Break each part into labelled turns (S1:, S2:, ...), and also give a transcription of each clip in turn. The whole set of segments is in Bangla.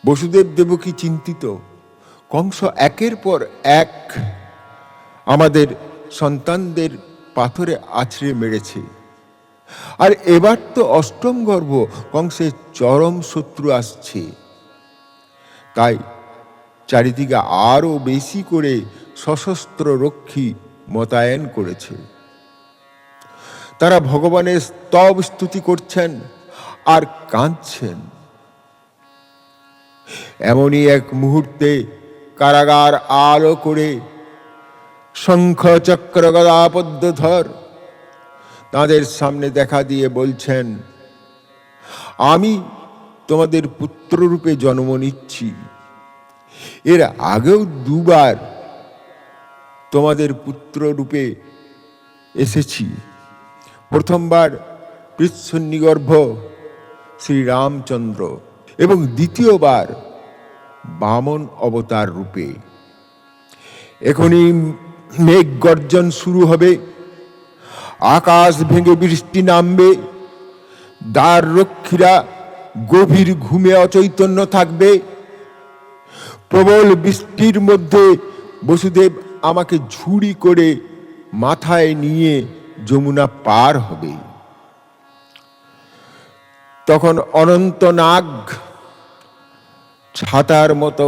S1: বসুদেব দেবকী চিন্তিত, কংস একের পর এক আমাদের সন্তানদের পাথরে আছড়ে মেরেছে, আর এবার তো অষ্টম গর্ভ, কংসের চরম শত্রু আসছে। তাই চারিদিকে আরো বেশি করে সশস্ত্র রক্ষী মোতায়েন করেছে। তারা ভগবানের স্তব স্তুতি করছেন আর কাঁদছেন। এমনই এক মুহূর্তে কারাগার আলো করে শঙ্খ চক্র গদা পদ্মধর তাদের সামনে দেখা দিয়ে বলছেন, আমি তোমাদের পুত্ররূপে জন্ম নিচ্ছি। এর আগেও দুবার তোমাদের পুত্ররূপে এসেছি। প্রথমবার পৃচ্ছন্নিগর্ভ শ্রীরামচন্দ্র এবং দ্বিতীয়বার বামন অবতার রূপে। এখনই মেঘ গর্জন শুরু হবে, আকাশ ভেঙে বৃষ্টি নামবে, দ্বার রক্ষীরা গভীর ঘুমে অচৈতন্য থাকবে। প্রবল বৃষ্টির মধ্যে বসুদেব আমাকে ঝুড়ি করে মাথায় নিয়ে যমুনা পার হবে। তখন অনন্ত নাগ ছাতার মতো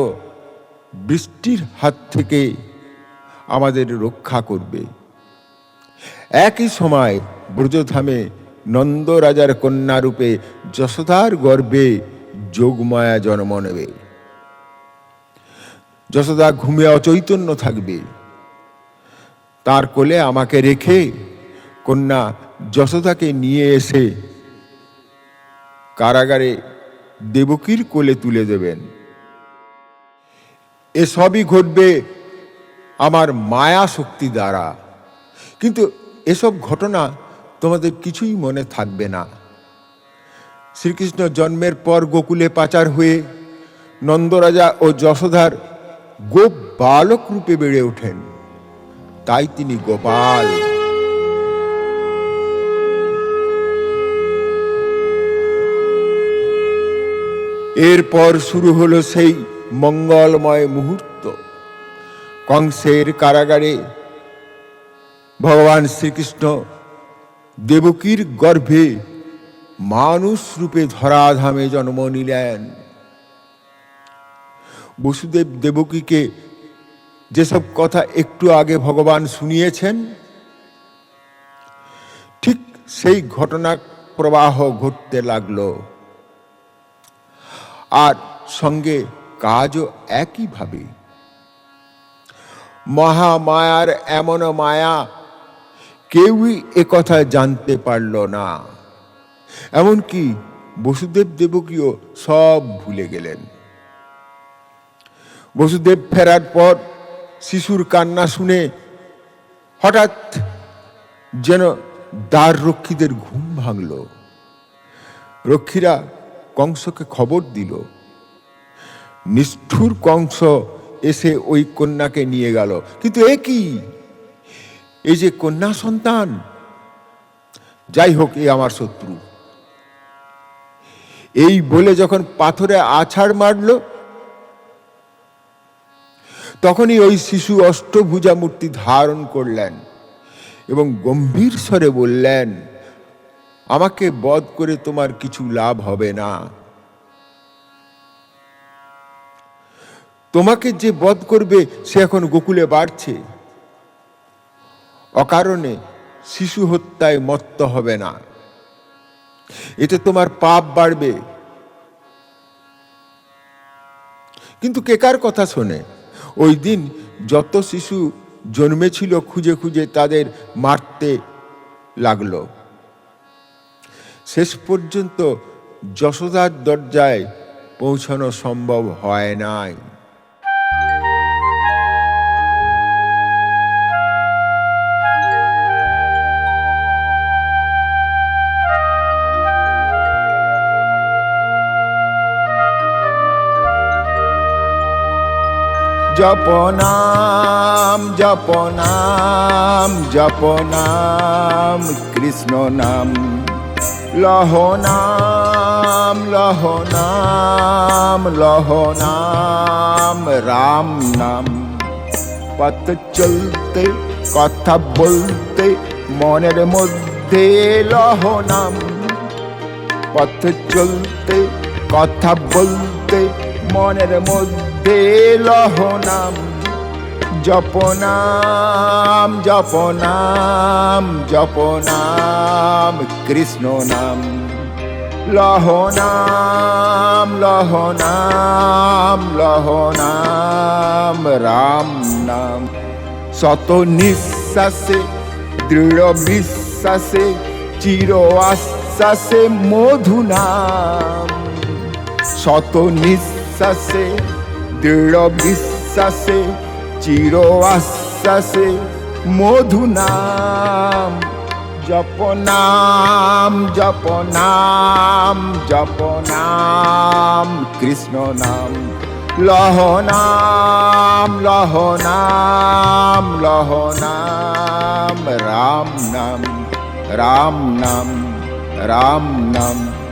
S1: বৃষ্টির হাত থেকে আমাদের রক্ষা করবে। একই সময় ব্রজধামে নন্দ রাজার কন্যা রূপে যশোদার গর্ভে যোগমায়া জন্ম নেবে। যশোদা ঘুমে অচৈতন্য থাকবে। তার কোলে আমাকে রেখে কন্যা যশোদাকে নিয়ে এসে কারাগারে দেবকীর কোলে তুলে দেবেন। এসবই ঘটবে আমার মায়া শক্তি দ্বারা। কিন্তু এসব ঘটনা তোমাদের কিছুই মনে থাকবে না। শ্রীকৃষ্ণ জন্মের পর গোকুলে পাচার হয়ে নন্দরাজা ও যশোদার গোপ বালক রূপে বেড়ে ওঠেন, তাই তিনি গোপাল। এরপর শুরু হলো সেই মঙ্গলময় মুহূর্ত। কংসের কারাগারে ভগবান শ্রীকৃষ্ণ দেবকীর গর্ভে মানুষ রূপে ধরাধামে জন্ম নিলেন। বসুদেব দেবকীকে যেসব কথা একটু আগে ভগবান শুনিয়েছেন, ঠিক সেই ঘটনা প্রবাহ ঘটতে লাগলো, আর সঙ্গে কাজও একইভাবে। মহামায়ার এমন মায়া কেউই একথা জানতে পারল না। এমনকি বসুদেব দেবকীও সব ভুলে গেলেন। বসুদেব ফেরার পর শিশুর কান্না শুনে হঠাৎ যেন দ্বার রক্ষীদের ঘুম ভাঙল। রক্ষীরা কংসকে খবর দিল। নিষ্ঠুর কংস এসে ওই কন্যাকে নিয়ে গেল। কিন্তু এ কি, এই যে কন্যা সন্তান, যাই হোক এ আমার শত্রু, এই বলে যখন পাথরে আছাড় মারল, তখনই ওই শিশু অষ্টভুজা মূর্তি ধারণ করলেন এবং গম্ভীর স্বরে বললেন, আমাকে বধ করে তোমার কিছু লাভ হবে না। তোমাকে যে বধ করবে সে এখন গোকুলে বাড়ছে। অকারণে শিশু হত্যায় মত্ত হবে না, এতে তোমার পাপ বাড়বে। কিন্তু কে কার কথা শোনে? ওই দিন যত শিশু জন্মেছিল খুঁজে খুঁজে তাদের মারতে লাগলো। শেষ পর্যন্ত যশোদার দরজায় পৌঁছানো সম্ভব হয় নাই। জপনাম জপনাম জপনাম কৃষ্ণ নাম, লহ নাম লহ নাম রাম নাম। পথ চলতে কথা বলতে মনের মধ্যে লহ নাম। পথ চলতে কথা বলতে মনের মধ্যে লহ নাম। জপ নাম জপ নাম জপ নাম কৃষ্ণ নাম। লহ নাম লহ নাম লহ নাম রাম নাম। শত নিঃশ্বাসে দৃঢ় বিশ্বাসে চির আশ্বাসে মধু নাম। শত নিঃশ্বাসে দৃঢ় বিশ্বাসে চির আশ্বাসে মধু নাম। জপ নাম জপ নাম জপ নাম কৃষ্ণ নাম। লহ নাম লহ নাম লহ নাম রাম নাম রাম নাম রাম নাম।